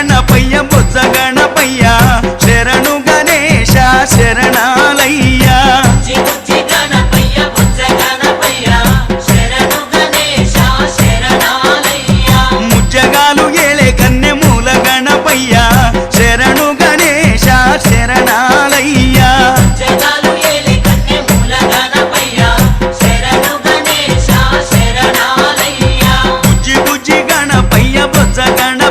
గణపయ్య బొజ్జ గణపయ్య శరణు గణేశ శరణాలయ్యా ముజ్జగాలు ఏలే కన్నె మూల గణపయ్య శరణు గణేశ శరణాలయ్యా బుజ్జి బుజ్జి గణపయ్య బొజ్జ గణ